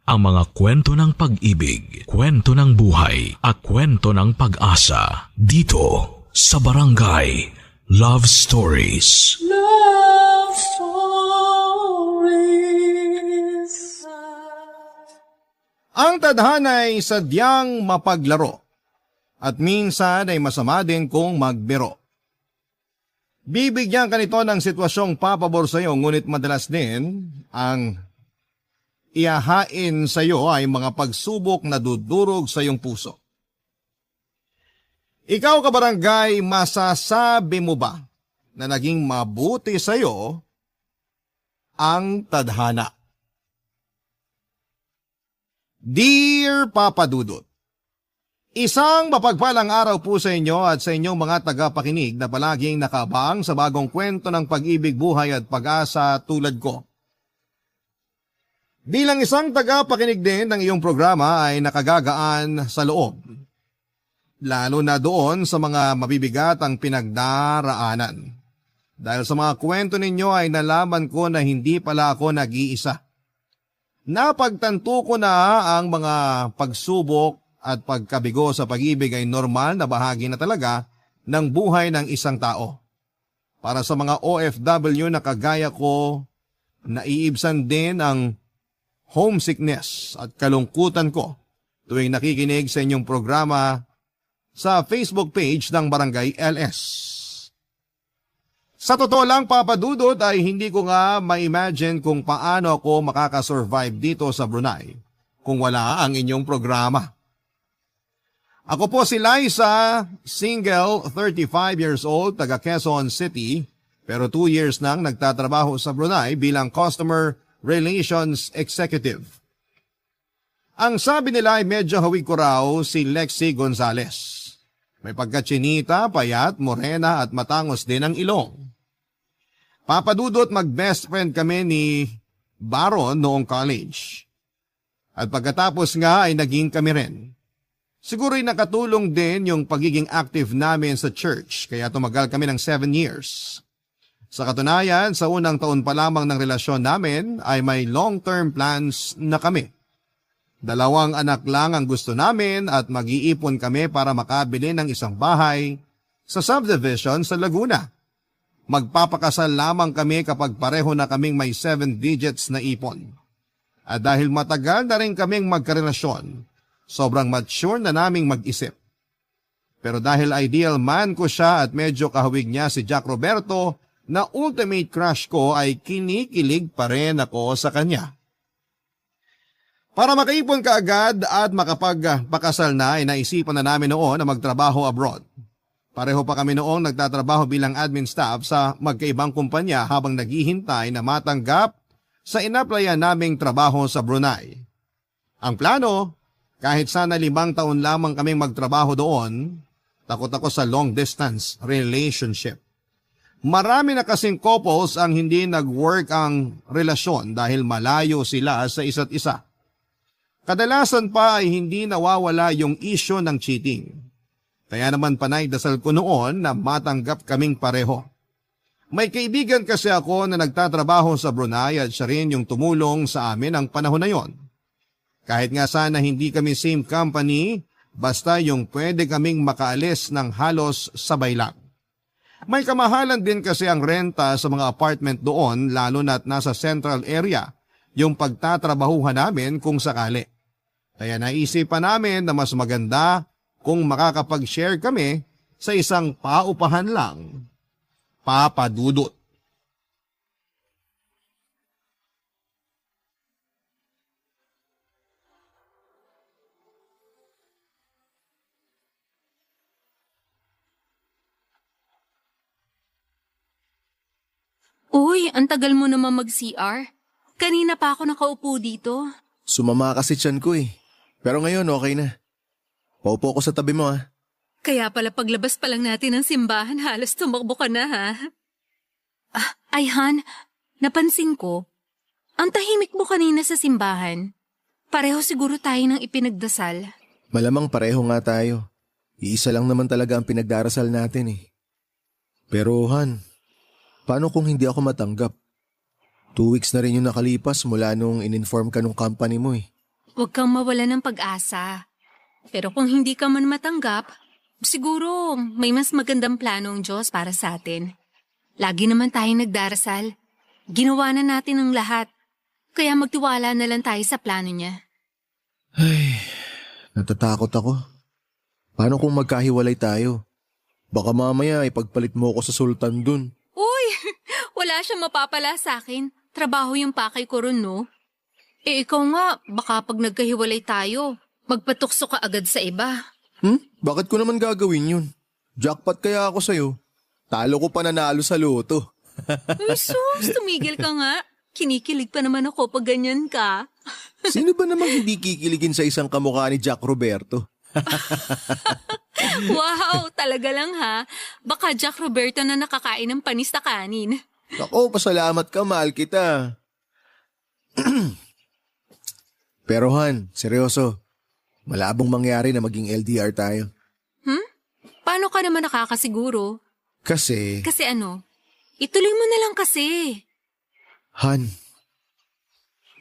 ang mga kwento ng pag-ibig, kwento ng buhay, at kwento ng pag-asa dito sa Barangay Love Stories. Love Stories. Ang tadhana ay sadyang mapaglaro at minsan ay masama din kung magbiro. Bibigyan ka nito ng sitwasyong papabor sa iyo, ngunit madalas din ang ihahain sa iyo ay mga pagsubok na dudurog sa iyong puso. Ikaw, kabarangay, masasabi mo ba na naging mabuti sa iyo ang tadhana? Dear Papa Dudut, isang mapagpalang araw po sa inyo at sa inyong mga tagapakinig na palaging nakaabang sa bagong kwento ng pag-ibig, buhay at pag-asa tulad ko. Bilang isang tagapakinig din ng iyong programa ay nakagagaan sa loob, lalo na doon sa mga mabibigat ang pinagdaraanan. Dahil sa mga kwento ninyo ay nalaman ko na hindi pala ako nag-iisa. Napagtanto ko na ang mga pagsubok at pagkabigo sa pag-ibig ay normal na bahagi na talaga ng buhay ng isang tao. Para sa mga OFW na kagaya ko, naiibsan din ang homesickness at kalungkutan ko tuwing nakikinig sa inyong programa sa Facebook page ng Barangay LS. Sa totoo lang, Papa Dudut, ay hindi ko nga ma-imagine kung paano ako makakasurvive dito sa Brunei kung wala ang inyong programa. Ako po si Liza, single, 35 years old, taga Quezon City, pero 2 years nang nagtatrabaho sa Brunei bilang Customer Relations Executive. Ang sabi nila ay medyo hawig ko raw si Lexi Gonzalez. May pagkatsinita, payat, morena at matangos din ang ilong. Papa Dudut, mag-best friend kami ni Baron noong college. At pagkatapos nga ay naging kami rin. Siguro'y nakatulong din yung pagiging active namin sa church kaya tumagal kami ng 7 years. Sa katunayan, sa unang taon pa lamang ng relasyon namin ay may long-term plans na kami. 2 anak lang ang gusto namin at mag-iipon kami para makabili ng isang bahay sa subdivision sa Laguna. Magpapakasal lamang kami kapag pareho na kaming may 7 digits na ipon. At dahil matagal na rin kaming magkarelasyon, sobrang mature na naming mag-isip. Pero dahil ideal man ko siya at medyo kahawig niya si Jack Roberto, na ultimate crush ko ay kinikilig pa rin ako sa kanya. Para makaipon ka agad at makapagpakasal na ay naisipan na namin noon na magtrabaho abroad. Pareho pa kami noong nagtatrabaho bilang admin staff sa magkaibang kumpanya habang naghihintay na matanggap sa inaplayan naming trabaho sa Brunei. Ang plano, kahit sana 5 taon lamang kaming magtrabaho doon, takot ako sa long distance relationship. Marami na kasing couples ang hindi nag-work ang relasyon dahil malayo sila sa isa't isa. Kadalasan pa ay hindi nawawala yung issue ng cheating. Kaya naman panay dasal ko noon na matanggap kaming pareho. May kaibigan kasi ako na nagtatrabaho sa Brunei at siya rin yung tumulong sa amin ang panahon na yon. Kahit nga sana hindi kami same company, basta yung pwede kaming makaalis ng halos sabay lang. May kamahalan din kasi ang renta sa mga apartment doon lalo na't nasa central area yung pagtatrabahuhan namin kung sakali. Kaya naisipan namin na mas maganda kung makakapag-share kami sa isang paupahan lang. Papa Dudut. Uy, ang tagal mo naman mag-CR. Kanina pa ako nakaupo dito. Sumama kasi tiyan ko eh. Pero ngayon okay na. Paupo ko sa tabi mo ah. Kaya pala paglabas pa lang natin ng simbahan, halos tumakbo ka na ha. Ay Han, napansin ko, ang tahimik mo kanina sa simbahan. Pareho siguro tayo ng ipinagdasal. Malamang pareho nga tayo. Iisa lang naman talaga ang pinagdarasal natin eh. Pero Han, paano kung hindi ako matanggap? 2 weeks na rin yung nakalipas mula nung in-inform ka nung company mo eh. Huwag kang mawala ng pag-asa. Pero kung hindi ka man matanggap, siguro may mas magandang plano ang Diyos para sa atin. Lagi naman tayong nagdarasal. Ginawa na natin ang lahat. Kaya magtiwala na lang tayo sa plano niya. Ay, natatakot ako. Paano kung magkahiwalay tayo? Baka mamaya ipagpalit mo ako sa sultan dun. Uy! Wala siyang mapapala sa akin. Trabaho yung pakay ko ron, no? Ikaw nga, baka pag nagkahiwalay tayo, magpatukso ka agad sa iba. Bakit ko naman gagawin yun? Jackpot kaya ako sa'yo. Talo ko pa nanalo sa loto. Ay, sus, tumigil ka nga. Kinikilig pa naman ako pag ganyan ka. Sino ba namang hindi kikiligin sa isang kamukha ni Jack Roberto? Wow, talaga lang ha. Baka Jack Roberto na nakakain ng panis na kanin. Ako, pasalamat ka, mahal kita. Pero Han, seryoso, malabong mangyari na maging LDR tayo. Paano ka naman nakakasiguro? Kasi, Kasi ano? Ituloy mo na lang kasi. Han,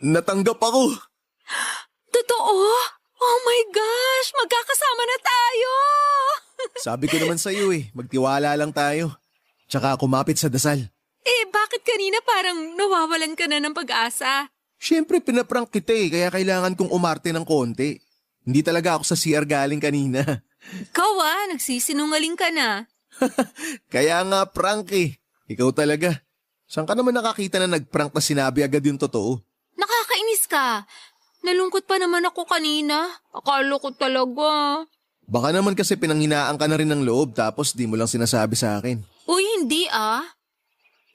natanggap ako. Totoo? Oh my gosh, magkakasama na tayo! Sabi ko naman sa'yo magtiwala lang tayo. Tsaka kumapit sa dasal. Bakit kanina parang nawawalan ka na ng pag-asa? Siyempre, pinaprank kita kaya kailangan kong umarte ng konti. Hindi talaga ako sa CR galing kanina. Ikaw nagsisinungaling ka na. Kaya nga prank Ikaw talaga. Saan ka naman nakakita na nagprank na sinabi agad yung totoo? Nakakainis ka. Nalungkot pa naman ako kanina. Akala ko talaga. Baka naman kasi pinanghinaan ka na rin ng loob tapos di mo lang sinasabi sa akin. Uy, hindi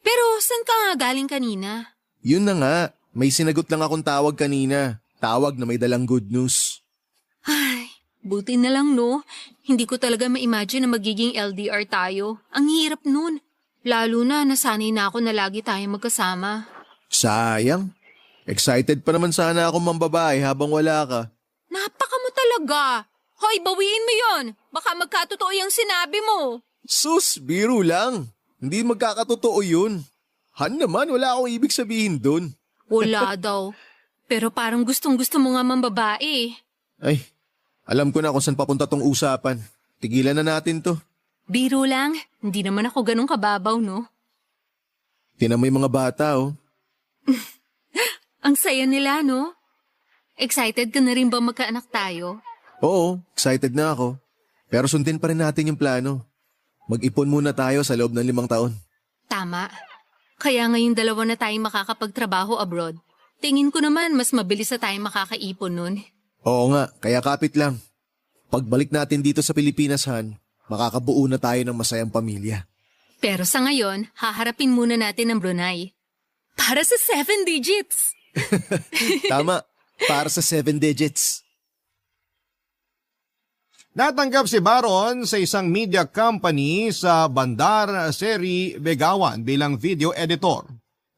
Pero saan ka nga galing kanina? Yun na nga, may sinagot lang akong tawag kanina. Tawag na may dalang good news. Ay, buti na lang no. Hindi ko talaga ma-imagine na magiging LDR tayo. Ang hirap nun. Lalo na nasanay na ako na lagi tayong magkasama. Sayang. Excited pa naman sana ako mambabae habang wala ka. Napaka mo talaga. Hoy, bawiin mo yon. Baka magkatotoo yung sinabi mo. Sus, biro lang. Hindi magkakatotoo yun. Han naman, wala akong ibig sabihin dun. Wala daw. Pero parang gustong-gusto mo nga mambabae. Ay, alam ko na kung saan papunta tong usapan. Tigilan na natin to. Biro lang. Hindi naman ako ganun kababaw, no? Tinan mo yung mga bata, Ang saya nila, no? Excited ka na rin ba magkaanak tayo? Oo, excited na ako. Pero sundin pa rin natin yung plano. Mag-ipon muna tayo sa loob ng 5 taon. Tama. Kaya ngayong 2 na tayong makakapagtrabaho abroad. Tingin ko naman mas mabilis na tayong makakaipon nun. Oo nga, kaya kapit lang. Pagbalik natin dito sa Pilipinas, Han, makakabuo na tayo ng masayang pamilya. Pero sa ngayon, haharapin muna natin ang Brunei. Para sa 7 digits! Tama, para sa 7 digits. Natanggap si Baron sa isang media company sa Bandar Seri Begawan bilang video editor.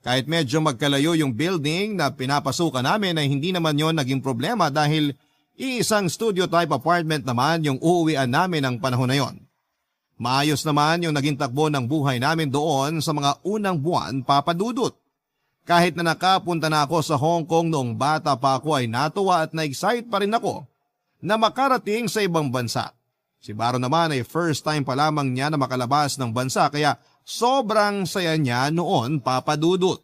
Kahit medyo magkalayo yung building na pinapasukan namin ay hindi naman yon naging problema dahil iisang studio type apartment naman yung uuwian namin ng panahon na yon. Maayos naman yung naging takbo ng buhay namin doon sa mga unang buwan, papadudot. Kahit na nakapunta na ako sa Hong Kong noong bata pa ako ay natuwa at na-excite pa rin ako na makarating sa ibang bansa. Si Baron naman ay first time pa lamang niya na makalabas ng bansa kaya sobrang saya niya noon, papadudot.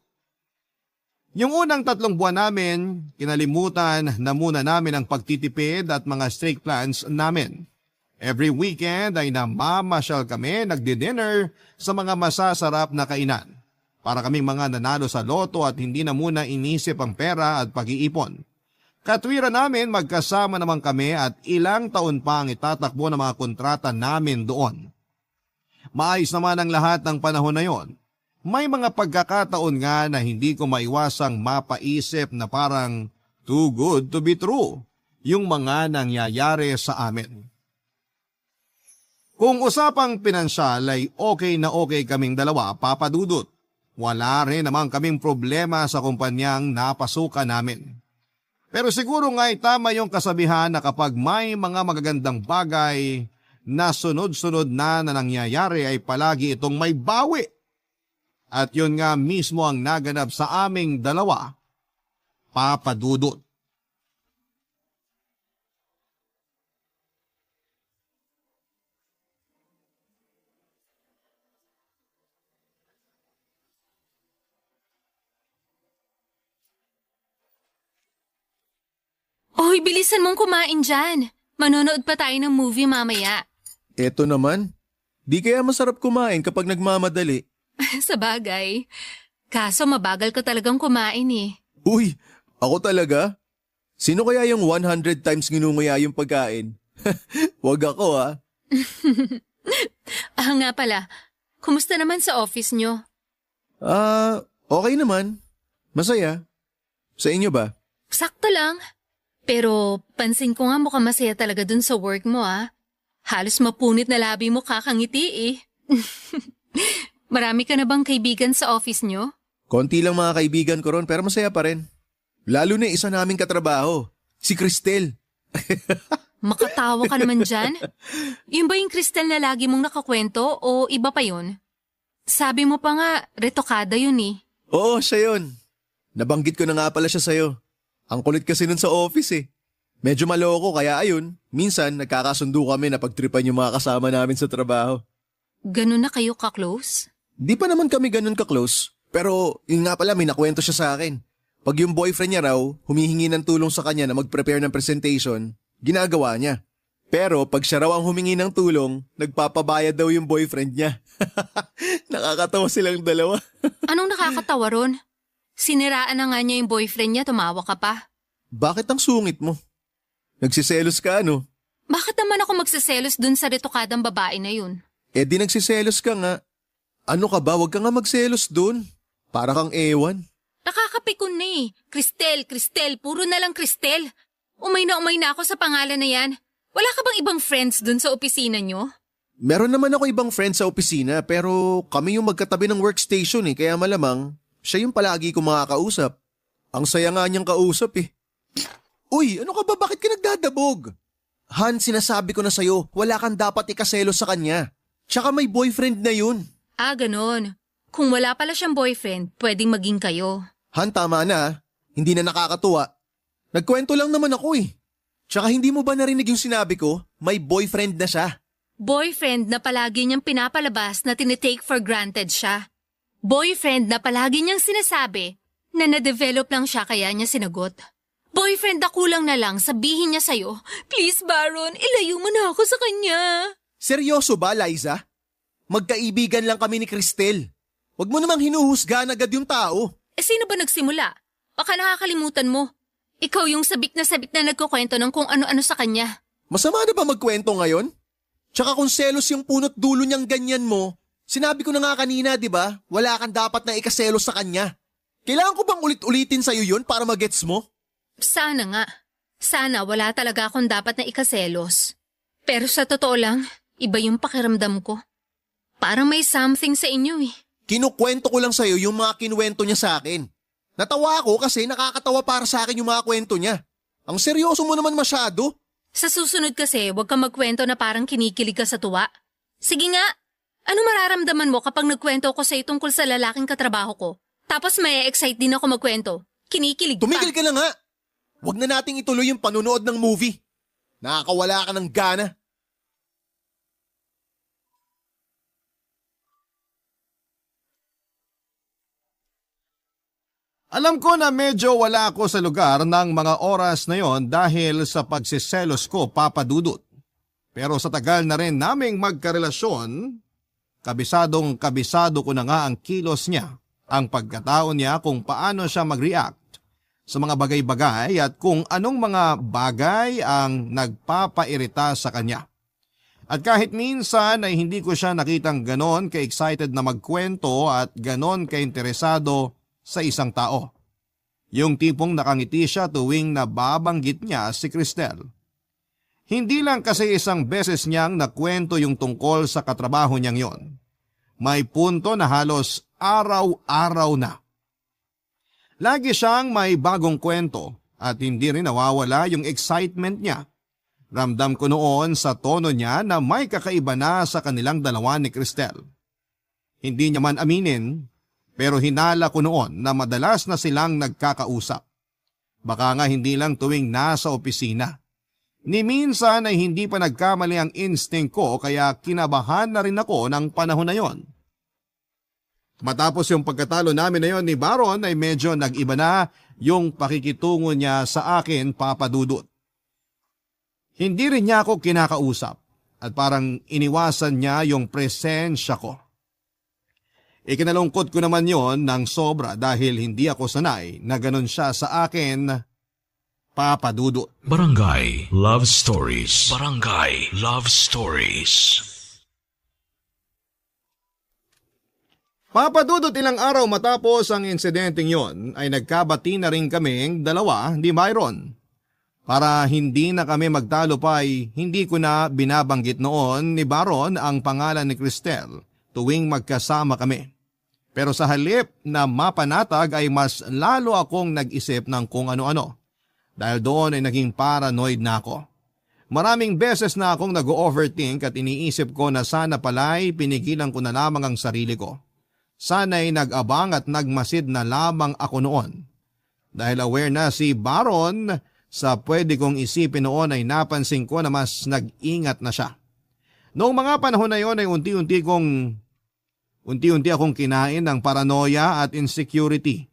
Yung unang 3 buwan namin, kinalimutan na muna namin ang pagtitipid at mga strict plans namin. Every weekend ay namamasyal kami, nagdi-dinner sa mga masasarap na kainan. Para kaming mga nanalo sa loto at hindi na muna inisip ang pera at pag-iipon. Katwiran namin magkasama naman kami at ilang taon pa ang itatakbo ng mga kontrata namin doon. Maayos naman ang lahat ng panahon na yon. May mga pagkakataon nga na hindi ko maiwasang mapaisip na parang too good to be true yung mga nangyayari sa amin. Kung usapang pinansyal ay okay na okay kaming dalawa, papadudot. Wala rin naman kaming problema sa kumpanyang napasukan namin. Pero siguro nga ay tama yung kasabihan na kapag may mga magagandang bagay na sunod-sunod na nangyayari ay palagi itong may bawi. At yun nga mismo ang naganap sa aming dalawa, papadudot. Uy, bilisan mong kumain dyan. Manonood pa tayo ng movie mamaya. Eto naman. Di kaya masarap kumain kapag nagmamadali. Sa bagay. Kaso mabagal ka talagang kumain eh. Uy, ako talaga? Sino kaya yung 100 times nginunguya yung pagkain? Wag ako ah. Nga pala. Kumusta naman sa office nyo? Okay naman. Masaya. Sa inyo ba? Sakto lang. Pero pansin ko nga mukhang masaya talaga dun sa work mo ah. Halos mapunit na labi mo kakangiti eh. Marami ka na bang kaibigan sa office nyo? Konti lang mga kaibigan ko ron pero masaya pa rin. Lalo na isa naming katrabaho, si Cristel. Makatawa ka naman dyan? Yun ba yung Cristel na lagi mong nakakwento o iba pa yun? Sabi mo pa nga, retokada yun eh. Oo, siya yun. Nabanggit ko na nga pala siya sa'yo. Ang kulit kasi nun sa office eh. Medyo maloko kaya ayun, minsan nagkakasundo kami na pagtripan yung mga kasama namin sa trabaho. Ganun na kayo ka-close? Di pa naman kami ganun ka-close. Pero yun nga pala may nakwento siya sa akin. Pag yung boyfriend niya raw, humihingi ng tulong sa kanya na mag-prepare ng presentation, ginagawa niya. Pero pag siya raw ang humingi ng tulong, nagpapabayad daw yung boyfriend niya. Nakakatawa silang dalawa. Anong nakakatawa ron? Siniraan na nga niya yung boyfriend niya, tumawa ka pa. Bakit ang sungit mo? Nagsiselos ka ano? Bakit naman ako magsiselos dun sa retokadang babae na yun? Eh di nagsiselos ka nga. Ano ka ba? Huwag ka nga magselos dun. Para kang ewan. Nakakapikon na eh. Cristel, puro na lang Cristel. Umay na ako sa pangalan na yan. Wala ka bang ibang friends dun sa opisina nyo? Meron naman ako ibang friends sa opisina pero kami yung magkatabi ng workstation eh kaya malamang siya yung palagi ko makakausap. Ang saya nga niyang kausap eh. Uy, ano ka ba? Bakit ka nagdadabog? Han, sinasabi ko na sa'yo, wala kang dapat ikaselos sa kanya. Tsaka may boyfriend na yun. Ah, ganon. Kung wala pala siyang boyfriend, pwedeng maging kayo. Han, tama na ah. Hindi na nakakatuwa. Nagkwento lang naman ako eh. Tsaka hindi mo ba narinig yung sinabi ko? May boyfriend na siya. Boyfriend na palagi niyang pinapalabas na tinitake for granted siya. Boyfriend na palagi niyang sinasabi na na-develop lang siya kaya niya sinagot. Boyfriend na kulang na lang sabihin niya sa'yo, please Baron, ilayo mo na ako sa kanya. Seryoso ba, Liza? Magkaibigan lang kami ni Cristel. Huwag mo namang hinuhusgahan agad yung tao. Eh sino ba nagsimula? Baka nakakalimutan mo. Ikaw yung sabik na nagkukwento ng kung ano-ano sa kanya. Masama na ba magkwento ngayon? Tsaka kung selos yung punot dulo niyang ganyan mo, sinabi ko na nga kanina, di ba? Wala kang dapat na ikaselos sa kanya. Kailangan ko bang ulit-ulitin sa'yo yun para magets mo? Sana nga. Sana wala talaga akong dapat na ikaselos. Pero sa totoo lang, iba yung pakiramdam ko. Parang may something sa inyo eh. Kinukwento ko lang sa'yo yung mga kinuwento niya sa akin. Natawa ako kasi nakakatawa para sa akin yung mga kwento niya. Ang seryoso mo naman masyado. Sa susunod kasi, huwag kang magkwento na parang kinikilig ka sa tuwa. Sige nga, ano mararamdaman mo kapag nagkwento ko sa'yo tungkol sa lalaking katrabaho ko? Tapos may excite din ako magkwento. Kinikilig pa. Tumigil ka na nga. Huwag na nating ituloy yung panunood ng movie. Nakakawala ka ng gana. Alam ko na medyo wala ako sa lugar ng mga oras na yon dahil sa pagsiselos ko, Papa Dudut. Pero sa tagal na rin naming magkarelasyon, kabisado ko na nga ang kilos niya, ang pagkatao niya kung paano siya mag-react sa mga bagay-bagay at kung anong mga bagay ang nagpapairita sa kanya. At kahit minsan ay hindi ko siya nakitang ganon ka-excited na magkwento at ganon ka-interesado sa isang tao. Yung tipong nakangiti siya tuwing nababanggit niya si Cristel. Hindi lang kasi isang beses niyang nakwento yung tungkol sa katrabaho niyang yon. May punto na halos araw-araw na. Lagi siyang may bagong kwento at hindi rin nawawala yung excitement niya. Ramdam ko noon sa tono niya na may kakaiba na sa kanilang dalawa ni Cristel. Hindi niya man aminin, pero hinala ko noon na madalas na silang nagkakausap. Baka nga hindi lang tuwing nasa opisina. Ni minsan ay hindi pa nagkamali ang instinct ko kaya kinabahan na rin ako ng panahon na yon. Matapos yung pagkatalo namin na yon ni Baron ay medyo nag-iba na yung pakikitungo niya sa akin, Papa Dudut. Hindi rin niya ako kinakausap at parang iniwasan niya yung presensya ko. Ikinalungkot ko naman yon ng sobra dahil hindi ako sanay na ganun siya sa akin, Papa Dudut. Barangay Love Stories. Barangay Love Stories. Papa Dudut, ilang araw matapos ang insidenteng yon ay nagkabati na rin kaming dalawa ni Byron. Para hindi na kami magtalo pa ay hindi ko na binabanggit noon ni Baron ang pangalan ni Cristel tuwing magkasama kami. Pero sa halip na mapanatag ay mas lalo akong nag-isip ng kung ano-ano. Dahil doon ay naging paranoid na ako. Maraming beses na akong nag-overthink at iniisip ko na sana pala'y pinigilan ko na lamang ang sarili ko. Sana'y nag-abang at nagmasid na lamang ako noon. Dahil aware na si Baron sa pwede kong isipin noon ay napansin ko na mas nag-ingat na siya. Noong mga panahon na yon ay unti-unti akong kinain ng paranoia at insecurity.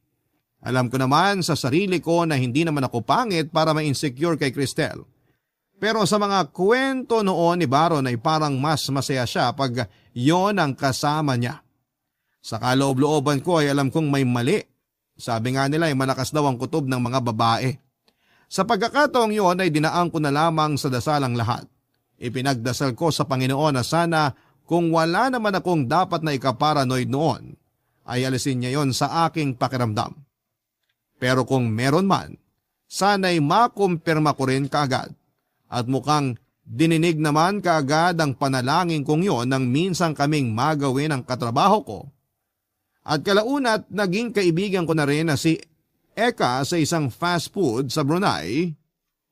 Alam ko naman sa sarili ko na hindi naman ako pangit para ma-insecure kay Cristel. Pero sa mga kwento noon ni Baron ay parang mas masaya siya pag yon ang kasama niya. Sa kaloob-looban ko ay alam kong may mali. Sabi nga nila ay malakas daw ang kutob ng mga babae. Sa pagkakataong yon ay dinaan ko na lamang sa dasal ang lahat. Ipinagdasal ko sa Panginoon na sana kung wala naman akong dapat na ikaparanoid noon, ay alisin niya yon sa aking pakiramdam. Pero kung meron man, sana'y makumpirma ko rin kaagad. At mukhang dininig naman kaagad ang panalangin kong yon nang minsan kaming magawin ang katrabaho ko. At kalaunat naging kaibigan ko na rin na si Eka sa isang fast food sa Brunei,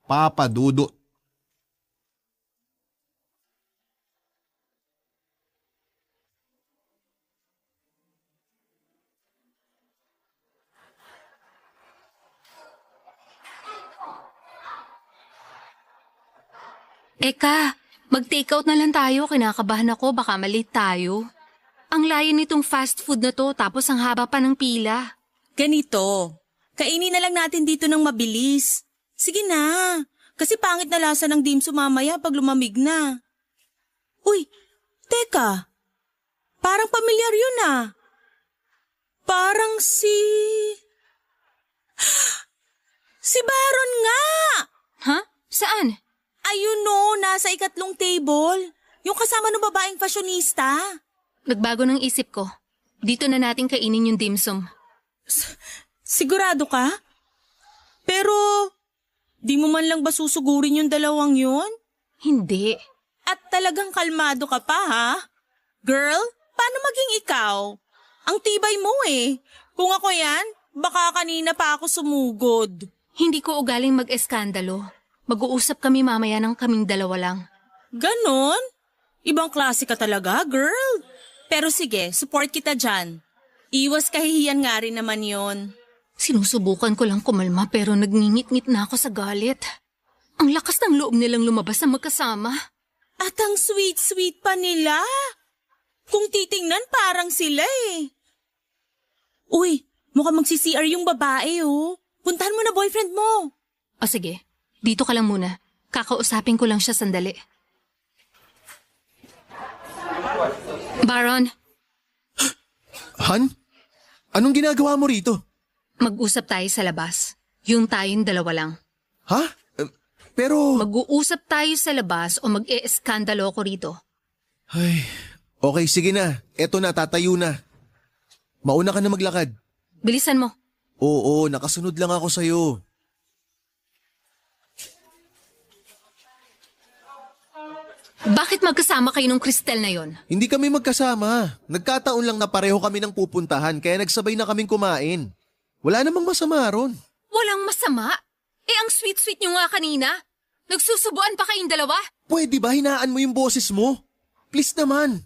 Papa Dudut. Eka, mag-takeout na lang tayo. Kinakabahan ako, baka malate tayo. Ang layo nitong fast food na to tapos ang haba pa ng pila. Ganito, kainin na lang natin dito ng mabilis. Sige na, kasi pangit na lasa ng dimsum mamaya pag lumamig na. Uy, teka, parang pamilyar yun ah. Parang Si Baron nga! Ha? Saan? Ayun no, nasa ikatlong table. Yung kasama ng babaeng fashionista. Nagbago ng isip ko. Dito na natin kainin yung dimsum. Sigurado ka? Pero, di mo man lang ba susugurin yung dalawang yun? Hindi. At talagang kalmado ka pa ha? Girl, paano maging ikaw? Ang tibay mo eh. Kung ako yan, baka kanina pa ako sumugod. Hindi ko ugaling mag-eskandalo. Mag-uusap kami mamaya ng kaming dalawa lang. Ganon? Ibang klase ka talaga, girl. Pero sige, support kita dyan. Iwas kahihiyan nga rin naman yon. Sinusubukan ko lang kumalma pero nagngingit-ngit na ako sa galit. Ang lakas ng loob nilang lumabas na magkasama. At ang sweet-sweet pa nila. Kung titingnan parang sila eh. Uy, mukhang magsi-CR yung babae oh. Puntahan mo na boyfriend mo. O sige, dito ka lang muna. Kakausapin ko lang siya sandali. Baron, Han? Anong ginagawa mo rito? mag-usap tayo sa labas. Yung tayong dalawa lang. Ha? Pero... Mag-uusap tayo sa labas o mag-e-eskandalo ko rito. Ay, okay, sige na. Eto na, tatayo na. Mauna ka na maglakad. Bilisan mo. Oo, nakasunod lang ako sa'yo. Bakit magkasama kayo nung Cristel na yon? Hindi kami magkasama. Nagkataon lang na pareho kami ng pupuntahan kaya nagsabay na kaming kumain. Wala namang masama ron. Walang masama? Eh ang sweet-sweet nyo nga kanina. Nagsusubuan pa kayong dalawa? Pwede ba hinaan mo yung boses mo? Please naman.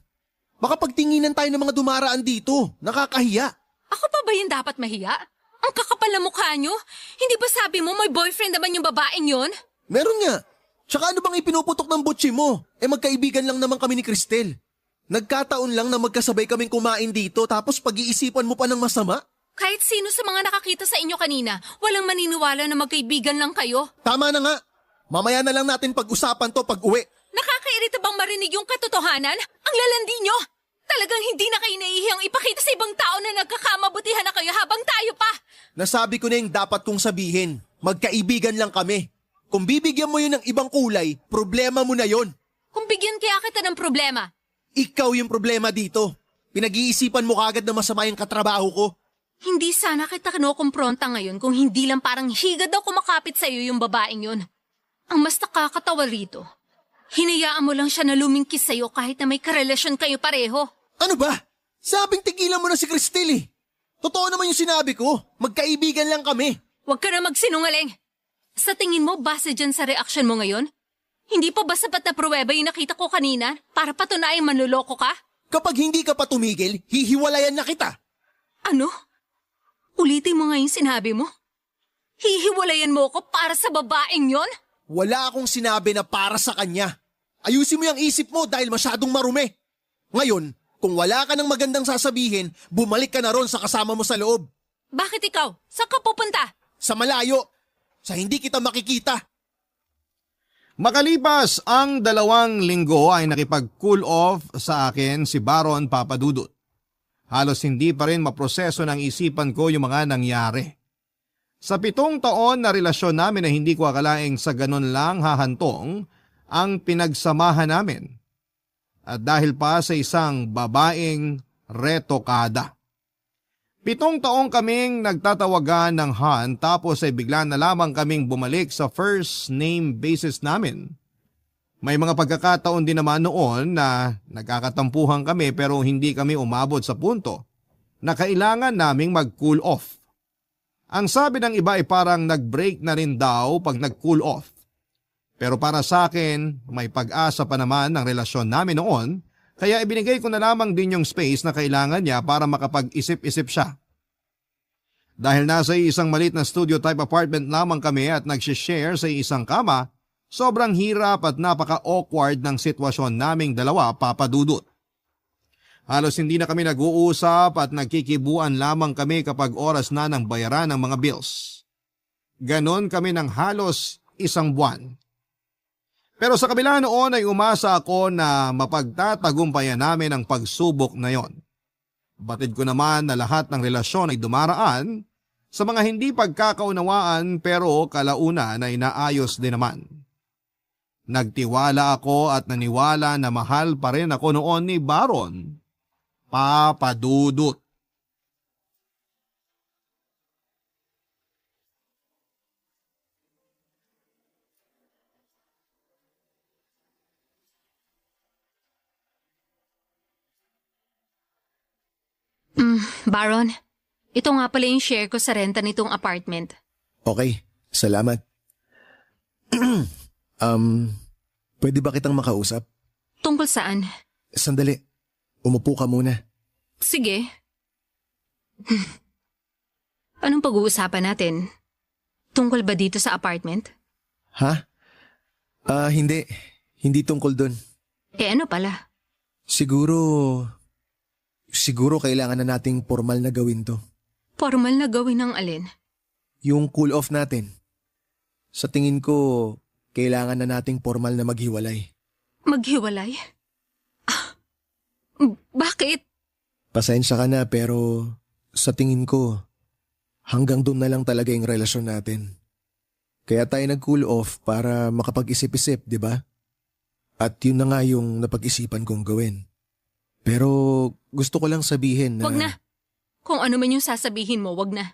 Baka pagtinginan tayo ng mga dumaraan dito. Nakakahiya. Ako pa ba yung dapat mahiya? Ang kakapal na mukha nyo? Hindi ba sabi mo may boyfriend naman yung babaeng yon? Meron nga. Tsaka ano bang ipinuputok ng butsi mo? Magkaibigan lang naman kami ni Cristel. Nagkataon lang na magkasabay kaming kumain dito tapos pag-iisipan mo pa ng masama? Kahit sino sa mga nakakita sa inyo kanina, walang maniniwala na magkaibigan lang kayo. Tama na nga. Mamaya na lang natin pag-usapan to pag-uwi. Nakakairita bang marinig yung katotohanan? Ang lalandi nyo! Talagang hindi na kayo naihiyang ipakita sa ibang tao na nagkakamabutihan na kayo habang tayo pa! Nasabi ko na yung dapat kong sabihin. Magkaibigan lang kami. Kung bibigyan mo yun ng ibang kulay, problema mo na yon. Kung bigyan kaya kita ng problema, Ikaw yung problema dito. Pinag-iisipan mo kagad na masama yung katrabaho ko. hindi sana kita kinukumpronta ngayon kung hindi lang parang higad daw kumakapit sa'yo yung babaeng yun. Ang mas nakakatawa rito, hinayaan mo lang siya na lumingkis sa'yo kahit na may karelasyon kayo pareho. Ano ba? Sabing tigilan mo na si Cristel eh. Totoo naman yung sinabi ko. Magkaibigan lang kami. Huwag ka na magsinungaling. Sa tingin mo, base dyan sa reaksyon mo ngayon, hindi pa ba sapat na pruweba yung nakita ko kanina para patunayang manluloko ka? Kapag hindi ka pa tumigil, hihiwalayan na kita. Ano? Ulitin mo nga yung sinabi mo? Hihiwalayan mo ko para sa babaeng yon? Wala akong sinabi na para sa kanya. Ayusin mo yung isip mo dahil masyadong marumi. Ngayon, kung wala ka ng magandang sasabihin, bumalik ka na ron sa kasama mo sa loob. Bakit ikaw? Saan ka pupunta? Sa malayo. Sa hindi kita makikita. Makalipas ang 2 linggo ay nakipag-cool off sa akin si Baron Papadudut. Halos hindi pa rin maproseso ng isipan ko yung mga nangyari. Sa 7 taon na relasyon namin na hindi ko akalaing sa ganun lang hahantong ang pinagsamahan namin. At dahil pa sa isang babaeng retokada. 7 taong kaming nagtatawagan ng Han tapos ay bigla na lamang kaming bumalik sa first name basis namin. May mga pagkakataon din naman noon na nagkakatampuhan kami pero hindi kami umabot sa punto na kailangan naming mag-cool off. Ang sabi ng iba ay parang nag-break na rin daw pag nag-cool off. Pero para sa akin, may pag-asa pa naman ang relasyon namin noon, kaya ibinigay ko na lamang din yung space na kailangan niya para makapag-isip-isip siya. Dahil nasa isang maliit na studio type apartment lamang kami at nagsishare sa isang kama, sobrang hirap at napaka-awkward ng sitwasyon naming dalawa, Papadudut. Halos hindi na kami nag-uusap at nagkikibuan lamang kami kapag oras na ng bayaran ng mga bills. Ganon kami ng halos 1 buwan. Pero sa kabila noon ay umasa ako na mapagtatagumpayan namin ang pagsubok na yon. Batid ko naman na lahat ng relasyon ay dumaraan sa mga hindi pagkakaunawaan pero kalaunan ay naayos din naman. Nagtiwala ako at naniwala na mahal pa rin ako noon ni Baron Papadudut. Baron, ito nga pala yung share ko sa renta nitong apartment. Okay, salamat. Pwede ba kitang makausap? Tungkol saan? Sandali, umupo ka muna. Sige. Anong pag-uusapan natin? Tungkol ba dito sa apartment? Ha? Hindi. Hindi tungkol dun. Ano pala? Siguro kailangan na nating formal na gawin to. Formal na gawin ng alin? Yung cool off natin. Sa tingin ko, kailangan na nating formal na maghiwalay. Maghiwalay? Bakit? Pasensya ka na pero sa tingin ko, hanggang doon na lang talaga yung relasyon natin. Kaya tayo nag-cool off para makapag-isip-isip, di ba? At yun na nga yung napag-isipan kong gawin. Pero gusto ko lang sabihin na... Wag na. Kung ano man yung sasabihin mo, wag na.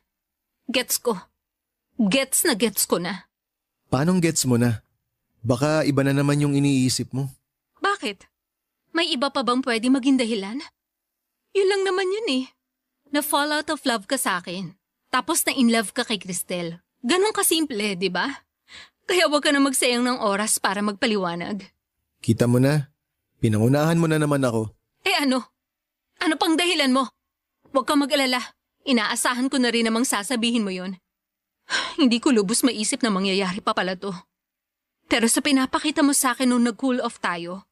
Gets ko. Gets ko na. Paanong gets mo na? Baka iba na naman yung iniisip mo. Bakit? May iba pa bang pwede maging dahilan? Yun lang naman yun eh. Na-fall out of love ka sa akin. Tapos na-in love ka kay Cristel. Ganon kasimple, di ba? Kaya wag ka na magsayang ng oras para magpaliwanag. Kita mo na. Pinangunahan mo na naman ako. Ano? Ano pang dahilan mo? Huwag kang mag-alala. Inaasahan ko na rin namang sasabihin mo yon. Hindi ko lubos maisip na mangyayari pa pala to. Pero sa pinapakita mo sa akin nung nag-cool off tayo,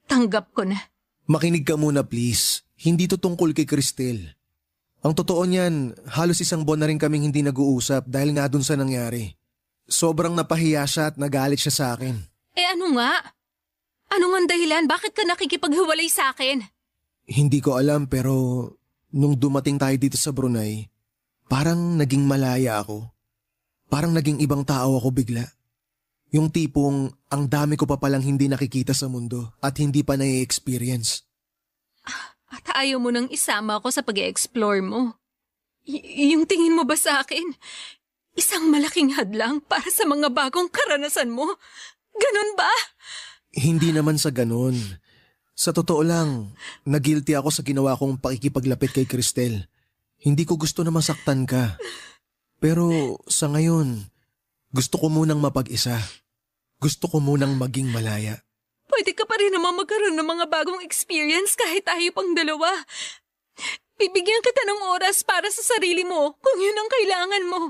tanggap ko na. Makinig ka muna please. Hindi to tungkol kay Cristel. Ang totoo niyan, halos 1 buwan na rin kaming hindi nag-uusap dahil nga dun sa nangyari. Sobrang napahiya siya at nagalit siya sa akin. Eh ano nga? Ano nga ang dahilan? Bakit ka nakikipaghiwalay sa akin? Hindi ko alam pero nung dumating tayo dito sa Brunei, parang naging malaya ako. Parang naging ibang tao ako bigla. Yung tipong ang dami ko pa palang hindi nakikita sa mundo at hindi pa na-experience. At ayaw mo nang isama ako sa pag-explore mo. Yung tingin mo ba sa akin? Isang malaking hadlang para sa mga bagong karanasan mo? Ganun ba? Hindi naman sa ganun. Sa totoo lang, nagilty ako sa ginawa kong pakikipaglapit kay Cristel. Hindi ko gusto na masaktan ka. Pero sa ngayon, gusto ko munang mapag-isa. Gusto ko munang maging malaya. Pwede ka pa rin naman magkaroon ng mga bagong experience kahit tayo pang dalawa. Bibigyan kita ng oras para sa sarili mo kung yun ang kailangan mo.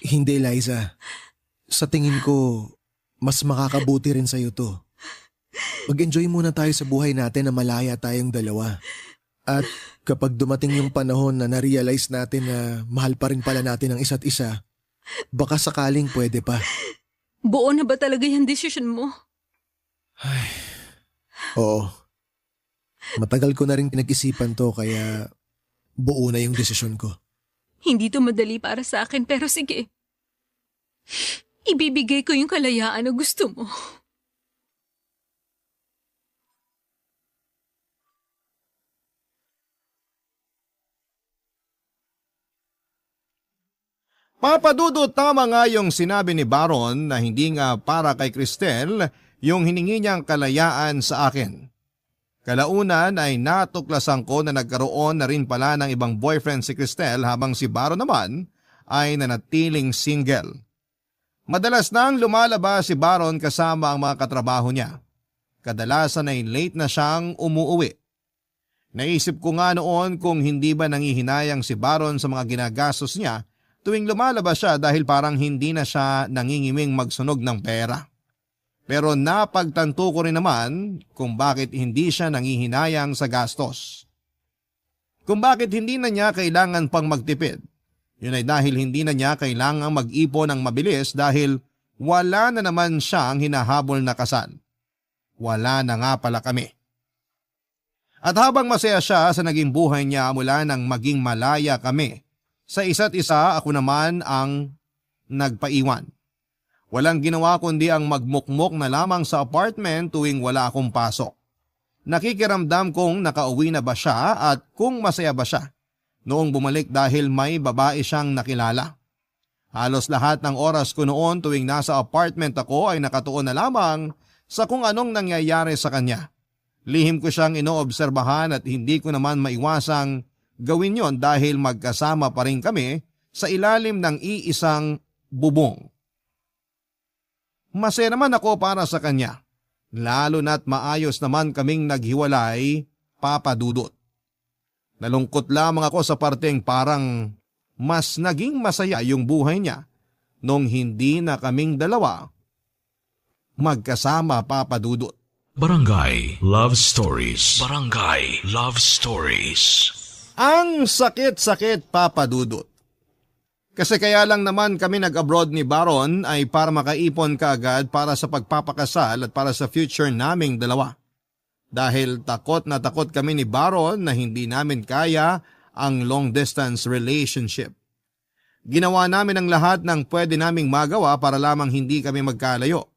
Hindi, Liza. Sa tingin ko, mas makakabuti rin sa'yo to. Mag-enjoy muna tayo sa buhay natin na malaya tayong dalawa. At kapag dumating yung panahon na na-realize natin na mahal pa rin pala natin ang isa't isa, baka sakaling pwede pa. Buo na ba talaga yung desisyon mo? Oo. Matagal ko na rin pinag-isipan to kaya buo na yung desisyon ko. Hindi to madali para sa akin pero sige. Ibibigay ko yung kalayaan na gusto mo. Papadudot, tama nga yung sinabi ni Baron na hindi nga para kay Cristel yung hiningi niyang kalayaan sa akin. Kalaunan ay natuklasan ko na nagkaroon na rin pala ng ibang boyfriend si Cristel habang si Baron naman ay nanatiling single. Madalas nang lumalabas si Baron kasama ang mga katrabaho niya. Kadalasan ay late na siyang umuuwi. Naisip ko nga noon kung hindi ba nangihinayang si Baron sa mga ginagastos niya tuwing lumalabas siya dahil parang hindi na siya nangingiming magsunog ng pera. Pero napagtanto ko rin naman kung bakit hindi siya nangihinayang sa gastos. Kung bakit hindi na niya kailangan pang magtipid. Yun ay dahil hindi na niya kailangang mag-ipon ng mabilis dahil wala na naman siyang hinahabol na kasal. Wala na nga pala kami. At habang masaya siya sa naging buhay niya mula nang maging malaya kami, sa isa't isa ako naman ang nagpaiwan. Walang ginawa kundi ang magmukmok na lamang sa apartment tuwing wala akong pasok. Nakikiramdam kung nakauwi na ba siya at kung masaya ba siya noong bumalik dahil may babae siyang nakilala. Halos lahat ng oras ko noon tuwing nasa apartment ako ay nakatuon na lamang sa kung anong nangyayari sa kanya. Lihim ko siyang inoobserbahan at hindi ko naman maiwasang gawin yon dahil magkasama pa rin kami sa ilalim ng iisang bubong. Masaya naman ako para sa kanya, lalo na't maayos naman kaming naghiwalay, Papa Dudut. Nalungkot lamang ako sa parteng parang mas naging masaya yung buhay niya nung hindi na kaming dalawa magkasama, Papa Dudut. Barangay Love Stories. Barangay Love Stories. Ang sakit-sakit, Papa Dudut. Kasi kaya lang naman kami nag-abroad ni Baron ay para makaipon kaagad para sa pagpapakasal at para sa future naming dalawa. Dahil takot na takot kami ni Baron na hindi namin kaya ang long-distance relationship. Ginawa namin ang lahat ng pwede naming magawa para lamang hindi kami magkalayo.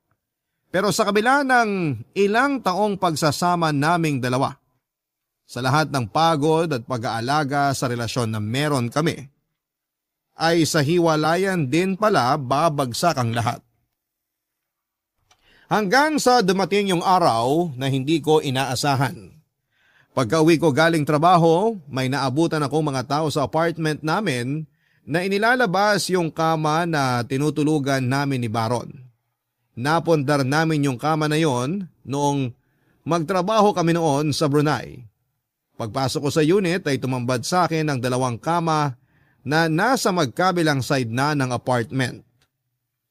Pero sa kabila ng ilang taong pagsasama naming dalawa, sa lahat ng pagod at pag-aalaga sa relasyon na meron kami, ay sa hiwalayan din pala babagsak ang lahat. Hanggang sa dumating yung araw na hindi ko inaasahan. Pagka-uwi ko galing trabaho, may naabutan ako mga tao sa apartment namin na inilalabas yung kama na tinutulugan namin ni Baron. Napundar namin yung kama na yon noong magtrabaho kami noon sa Brunei. Pagpasok ko sa unit ay tumambad sa akin ang dalawang kama na nasa magkabilang side na ng apartment.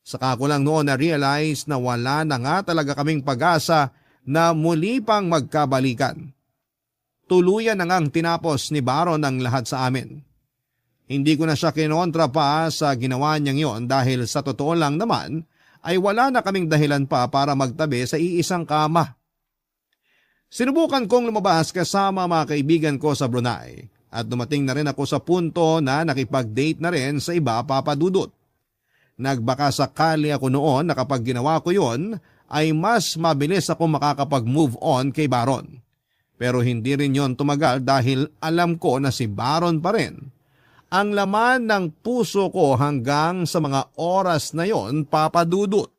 Saka ko lang noon na-realize na wala na nga talaga kaming pag-asa na muli pang magkabalikan. Tuluyan na ngang tinapos ni Baron ang lahat sa amin. Hindi ko na siya kinontra pa sa ginawa niyang yon dahil sa totoo lang naman ay wala na kaming dahilan pa para magtabi sa iisang kama. Sinubukan kong lumabas kasama mga kaibigan ko sa Brunei at dumating na rin ako sa punto na nakipag-date na rin sa iba, Papa Dudut. Nagbaka sakali ako noon na kapag ginawa ko yon ay mas mabilis ako makakapag-move on kay Baron. Pero hindi rin yon tumagal dahil alam ko na si Baron pa rin ang laman ng puso ko hanggang sa mga oras na yon, Papa Dudut.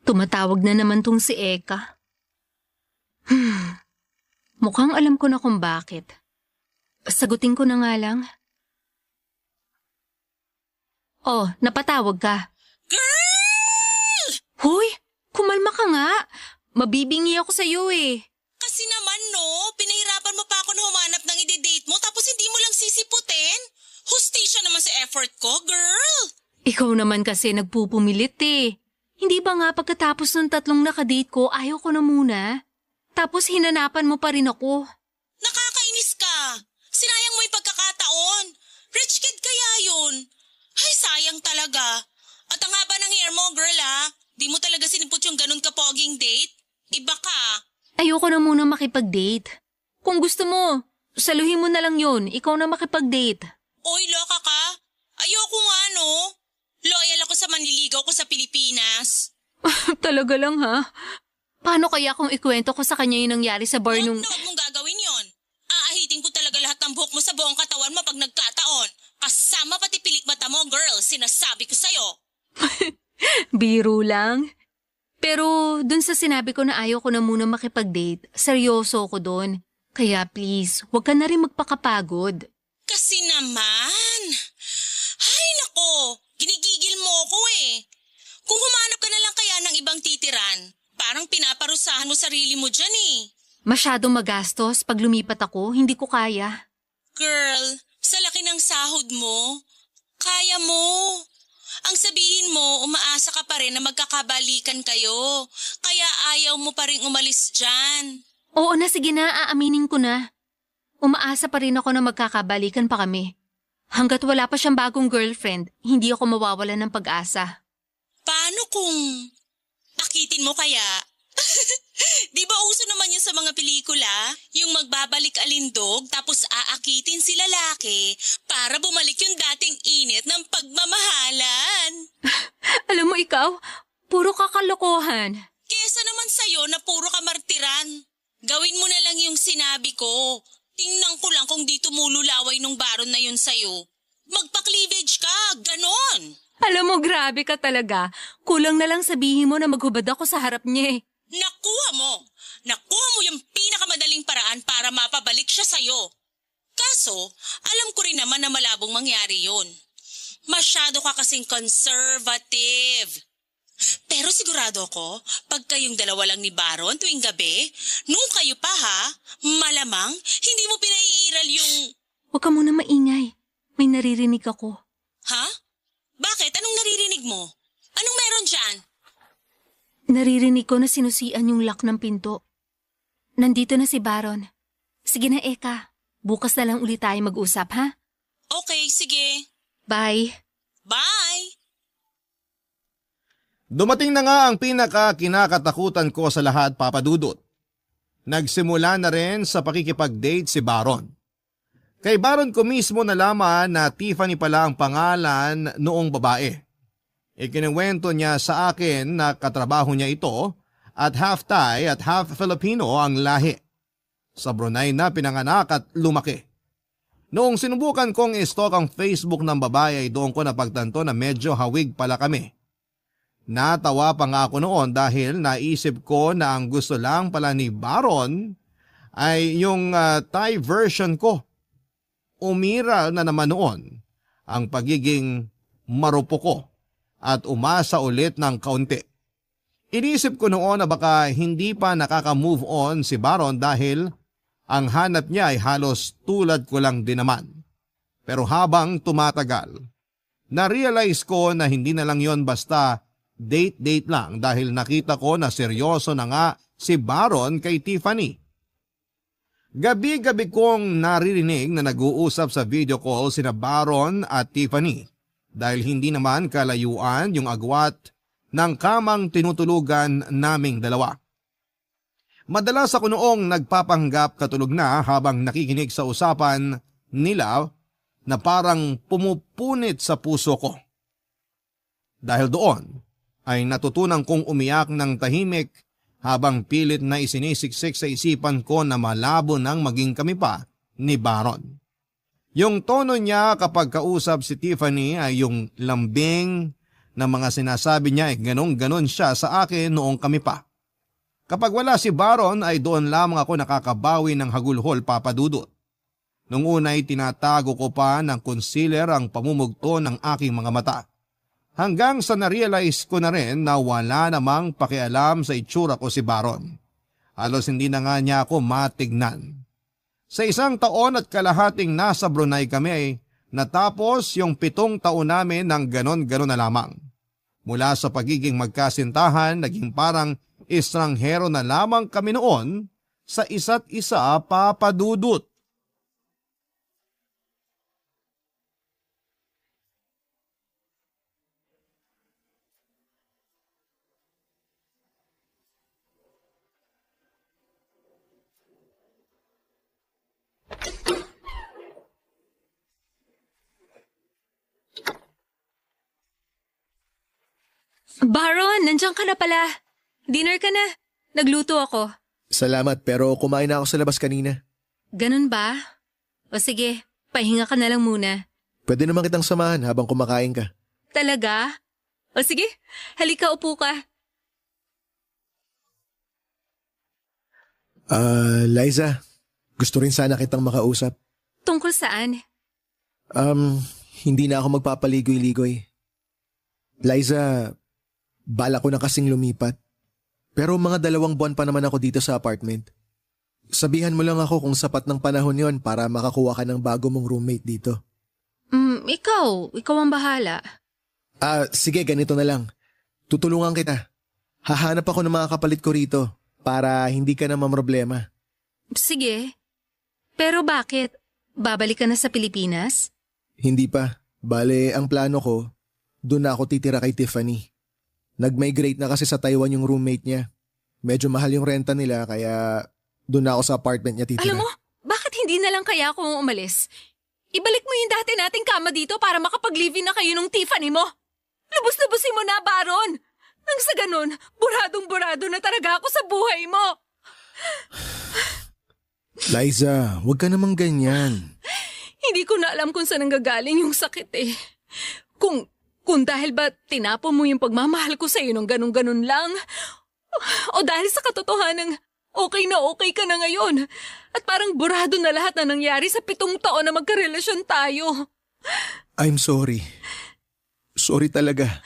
Tumatawag na naman tong si Eka. Mukhang alam ko na kung bakit. Sagutin ko na nga lang. Oh, napatawag ka. Girl! Hoy, kumalma ka nga. Mabibingi ako sa'yo eh. Kasi naman no, pinahirapan mo pa ako na humanap ng ide-date mo tapos hindi mo lang sisiputin. Hustisya naman sa effort ko, girl. Ikaw naman kasi nagpupumilit eh. Hindi ba nga pagkatapos ng 3 nakadate ko, ayaw ko na muna? Tapos hinanapan mo pa rin ako. Nakakainis ka. Sinayang mo yung pagkakataon. Rich kid kaya yun. Ay, sayang talaga. At ang haba ng hair mo, girl ah. Di mo talaga sinipot yung ganun kapoging date? Iba ka. Ayoko na muna makipag-date. Kung gusto mo, saluhin mo na lang yun. Ikaw na makipag-date. Oy, loka ka. Ayoko nga no. Loyal ako sa manliligaw ko sa Pilipinas. Talaga lang ha? Paano kaya kung ikwento ko sa kanya yung nangyari sa bar nung... Huwag mong gagawin yon. Aahitin ko talaga lahat ng buhok mo sa buong katawan mo pag nagkataon. Kasama pati pilik mata mo, girl. Sinasabi ko sa'yo. Biro lang. Pero dun sa sinabi ko na ayaw ko na muna makipag-date, seryoso ko dun. Kaya please, huwag ka na rin magpakapagod. Kasi naman. Ay nako, ginigigil mo ko eh. Kung humanap ka na lang kaya ng ibang titiran, parang pinaparusahan mo sarili mo dyan eh. Masyadong magastos pag lumipat ako, hindi ko kaya. Girl, sa laki ng sahod mo, kaya mo. Ang sabihin mo, umaasa ka pa rin na magkakabalikan kayo. Kaya ayaw mo pa rin umalis dyan. Oo na, sige na, aaminin ko na. Umaasa pa rin ako na magkakabalikan pa kami. Hanggat wala pa siyang bagong girlfriend, hindi ako mawawala ng pag-asa. Paano kung akitin mo kaya? Di ba uso naman yun sa mga pelikula? Yung magbabalik alindog tapos aakitin si lalaki para bumalik yung dating init ng pagmamahalan. Alam mo ikaw, puro kakalokohan. Kesa naman sa'yo na puro ka martiran. Gawin mo na lang yung sinabi ko. Tingnan ko lang kung di tumululaway nung baron na yun sa'yo. Magpa-cleavage ka, ganon. Alam mo, grabe ka talaga. Kulang na lang sabihin mo na maghubad ako sa harap niya eh. Nakuha mo. Nakuha mo yung pinakamadaling paraan para mapabalik siya sa'yo. Kaso, alam ko rin naman na malabong mangyari yun. Masyado ka kasing conservative. Pero sigurado ko, pag kayong dalawa lang ni Baron tuwing gabi, nung kayo pa ha, malamang hindi mo pinaiiral yung... Huwag ka muna maingay. May naririnig ako. Ha? Bakit? Anong naririnig mo? Anong meron dyan? Naririnig ko na sinusian yung lock ng pinto. Nandito na si Baron. Sige na, Eka. Bukas na lang ulit tayo mag-usap, ha? Okay, sige. Bye. Bye! Dumating na nga ang pinaka-kinakatakutan ko sa lahat, Papa Dudut. Nagsimula na rin sa pakikipag-date si Baron. Kay Baron ko mismo nalaman na Tiffany pala ang pangalan noong babae. Ikinuwento niya sa akin na katrabaho niya ito at half Thai at half Filipino ang lahi. Sa Brunei na pinanganak at lumaki. Noong sinubukan kong i-stalk ang Facebook ng babae ay doon ko napagtanto na medyo hawig pala kami. Natawa pa nga ako noon dahil naisip ko na ang gusto lang pala ni Baron ay yung Thai version ko. Umiral na naman noon ang pagiging marupo ko at umasa ulit ng kaunti. Inisip ko noon na baka hindi pa nakaka-move on si Baron dahil ang hanap niya ay halos tulad ko lang din naman. Pero habang tumatagal, Na-realize ko na hindi na lang yon basta date-date lang dahil nakita ko na seryoso na nga si Baron kay Tiffany. Gabi-gabi kong naririnig na nag-uusap sa video call sina Baron at Tiffany dahil hindi naman kalayuan yung agwat ng kamang tinutulugan naming dalawa. Madalas ako noong nagpapanggap katulog na habang nakikinig sa usapan nila na parang pumupunit sa puso ko. Dahil doon ay natutunan kong umiyak ng tahimik habang pilit na isinisiksik sa isipan ko na malabo nang maging kami pa ni Baron. Yung tono niya kapag kausap si Tiffany ay yung lambing na mga sinasabi niya ay ganun-ganon siya sa akin noong kami pa. Kapag wala si Baron ay doon lamang ako nakakabawi ng hagulhol, Papa Dudut. Nung una'y tinatago ko pa ng concealer ang pamumugto ng aking mga mata. Hanggang sa na-realize ko na rin na wala namang pakialam sa itsura ko si Baron. Halos hindi na nga niya ako matignan. Sa 1 taon at kalahating nasa Brunei kami ay natapos yung 7 taon namin ng ganon-ganon na lamang. Mula sa pagiging magkasintahan, naging parang estranghero na lamang kami noon sa isa't isa, Papa Dudut. Baron, nandiyan ka na pala. Dinner ka na. Nagluto ako. Salamat, pero kumain na ako sa labas kanina. Ganun ba? O sige, pahinga ka na lang muna. Pwede naman kitang samahan habang kumakain ka. Talaga? O sige, halika upo ka. Liza, gusto rin sana kitang makausap. Tungkol saan? Hindi na ako magpapaligoy-ligoy. Liza, bala ko na kasing lumipat. Pero mga 2 buwan pa naman ako dito sa apartment. Sabihan mo lang ako kung sapat ng panahon yon para makakuha ka ng bago mong roommate dito. Ikaw ang bahala. Sige, ganito na lang. Tutulungan kita. Hahanap ako ng mga kapalit ko rito para hindi ka na mamroblema. Sige. Pero bakit? Babalik ka na sa Pilipinas? Hindi pa. Bale, ang plano ko, doon na ako titira kay Tiffany. Nag-migrate na kasi sa Taiwan yung roommate niya. Medyo mahal yung renta nila kaya doon na ako sa apartment niya titira. Alam mo, bakit hindi na lang kaya ako umalis? Ibalik mo yung dati nating kama dito para makapag-live-in na kayo nung Tiffany mo. Lubos-lubosin mo na, Baron. Nang sa ganun, buradong-burado na talaga ako sa buhay mo. Liza, huwag ka namang ganyan. Hindi ko na alam kung saan nanggagaling yung sakit eh. Kung dahil ba tinapon mo yung pagmamahal ko sa'yo nung ganun-ganun lang? O dahil sa katotohanan okay ka na ngayon? At parang burado na lahat na nangyari sa 7 taon na magkarelasyon tayo. I'm sorry. Sorry talaga.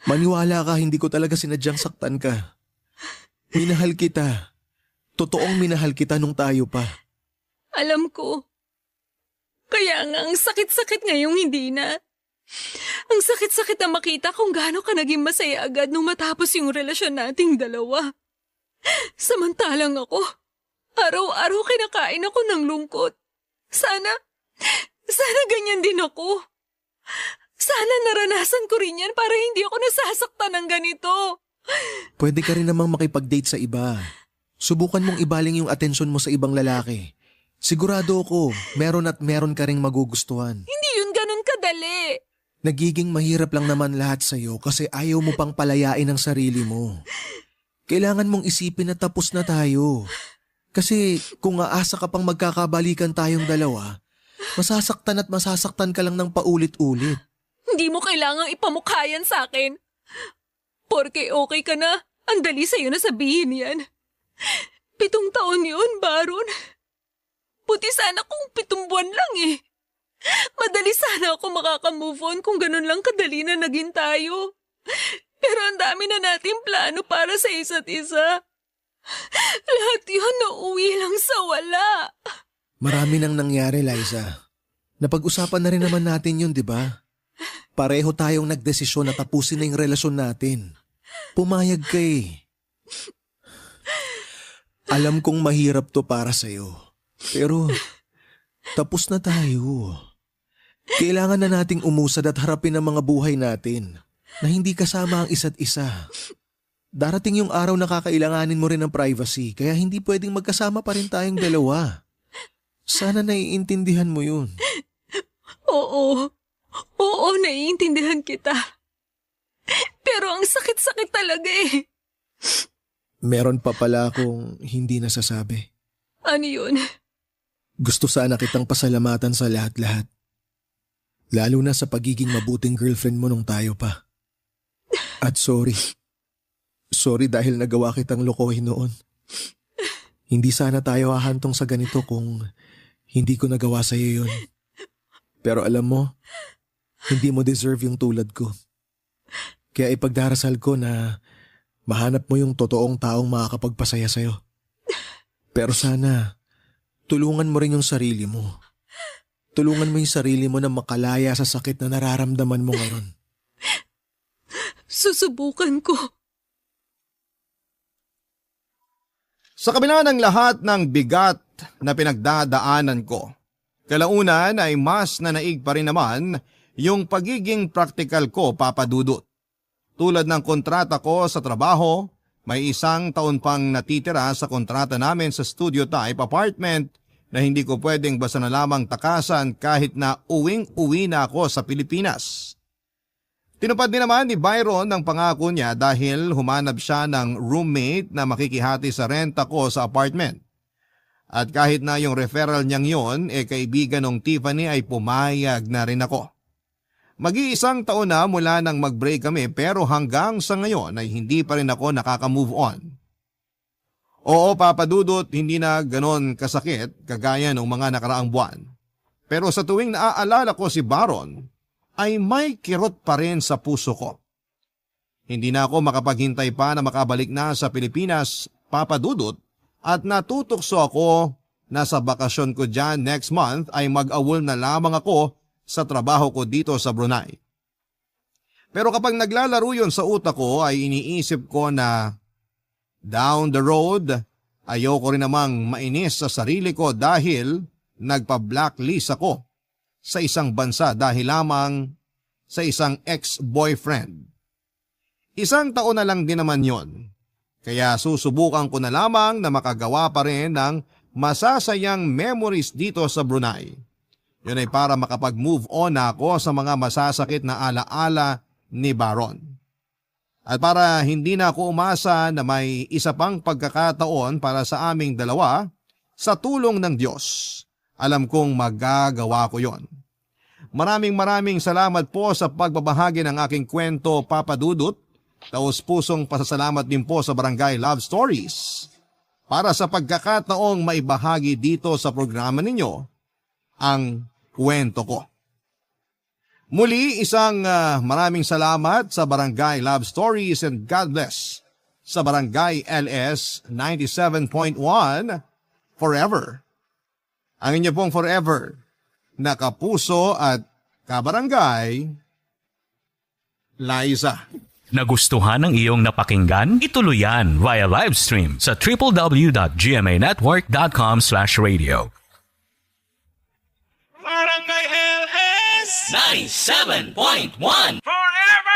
Maniwala ka, hindi ko talaga sinadyang saktan ka. Minahal kita. Totoong minahal kita nung tayo pa. Alam ko. Kaya nga ang sakit-sakit ngayong hindi na. Ang sakit-sakit na makita kung gaano ka naging masaya agad nung matapos yung relasyon nating dalawa. Samantalang ako, araw-araw kinakain ako ng lungkot. Sana ganyan din ako. Sana naranasan ko rin yan para hindi ako nasasaktan ng ganito. Pwede ka rin namang makipag-date sa iba. Subukan mong ibaling yung atensyon mo sa ibang lalaki. Sigurado ako, meron ka ring magugustuhan. Hindi yun ganun kadali. Nagiging mahirap lang naman lahat sa'yo kasi ayaw mo pang palayain ang sarili mo. Kailangan mong isipin na tapos na tayo. Kasi kung aasa ka pang magkakabalikan tayong dalawa, masasaktan ka lang ng paulit-ulit. Hindi mo kailangang ipamukha yan sa akin. Porke okay ka na, ang dali sa'yo na sabihin yan. 7 taon yun, Baron. Buti sana kung 7 buwan lang eh. Madali sana ako makaka-move on kung ganun lang kadali na naging tayo. Pero ang dami na nating plano para sa isa't isa. Lahat yun nauwi lang sa wala. Marami nang nangyari, Liza. Napag-usapan na rin naman natin yun, di ba? Pareho tayong nagdesisyon na tapusin na yung relasyon natin. Pumayag ka eh. Alam kong mahirap to para sa'yo. Pero tapos na tayo. Kailangan na nating umusad at harapin ang mga buhay natin na hindi kasama ang isa't isa. Darating yung araw na kakailanganin mo rin ng privacy kaya hindi pwedeng magkasama pa rin tayong dalawa. Sana naiintindihan mo yun. Oo. Oo, naiintindihan kita. Pero ang sakit-sakit talaga eh. Meron pa pala akong hindi nasasabi. Ano yun? Gusto sana kitang pasalamatan sa lahat-lahat. Lalo na sa pagiging mabuting girlfriend mo nung tayo pa. At sorry. Sorry dahil nagawa kitang lokohin noon. Hindi sana tayo hahantong sa ganito kung hindi ko nagawa sa iyo yun. Pero alam mo, hindi mo deserve yung tulad ko. Kaya ipagdarasal ko na mahanap mo yung totoong taong makakapagpasaya sa'yo. Pero sana, tulungan mo rin yung sarili mo. Tulungan mo yung sarili mo na makalaya sa sakit na nararamdaman mo ngayon. Susubukan ko. Sa kabila ng lahat ng bigat na pinagdadaanan ko, kalaunan ay mas nanaig pa rin naman yung pagiging practical ko, Papa Dudut. Tulad ng kontrata ko sa trabaho, may 1 taon pang natitira sa kontrata namin sa studio type apartment na hindi ko pwedeng basta na lamang takasan kahit na uwing-uwi na ako sa Pilipinas. Tinupad din naman ni Byron ang pangako niya dahil humanap siya ng roommate na makikihati sa renta ko sa apartment. At kahit na yung referral niyang yon, kaibigan ng Tiffany ay pumayag na rin ako. Mag-1 taon na mula nang mag-break kami pero hanggang sa ngayon ay hindi pa rin ako nakaka-move on. Oo, Papa Dudut, hindi na ganon kasakit kagaya ng mga nakaraang buwan. Pero sa tuwing naaalala ko si Baron, ay may kirot pa rin sa puso ko. Hindi na ako makapaghintay pa na makabalik na sa Pilipinas, Papa Dudut, at natutokso ako na sa bakasyon ko dyan next month ay mag-awol na lamang ako sa trabaho ko dito sa Brunei. Pero kapag naglalaro yun sa utak ko ay iniisip ko na down the road, ayoko rin namang mainis sa sarili ko dahil nagpa-blacklist ako sa isang bansa dahil lamang sa isang ex-boyfriend. 1 taon na lang din naman yon. Kaya susubukan ko na lamang na makagawa pa rin ng masasayang memories dito sa Brunei. Yun ay para makapag-move on na ako sa mga masasakit na alaala ni Baron. At para hindi na ako umasa na may isa pang pagkakataon para sa aming dalawa, sa tulong ng Diyos, alam kong magagawa ko yon. Maraming salamat po sa pagbabahagi ng aking kwento, Papa Dudut. Taos-pusong pasasalamat din po sa Barangay Love Stories para sa pagkakataong maibahagi dito sa programa ninyo ang kwento ko. Muli, isang maraming salamat sa Barangay Love Stories and God bless sa Barangay LS 97.1 Forever. Ang inyo pong forever na kapuso at kabarangay, Liza. Nagustuhan ng iyong napakinggan? Ituloy yan via live stream sa www.gmanetwork.com/radio. Barangay LS 97.1 Forever!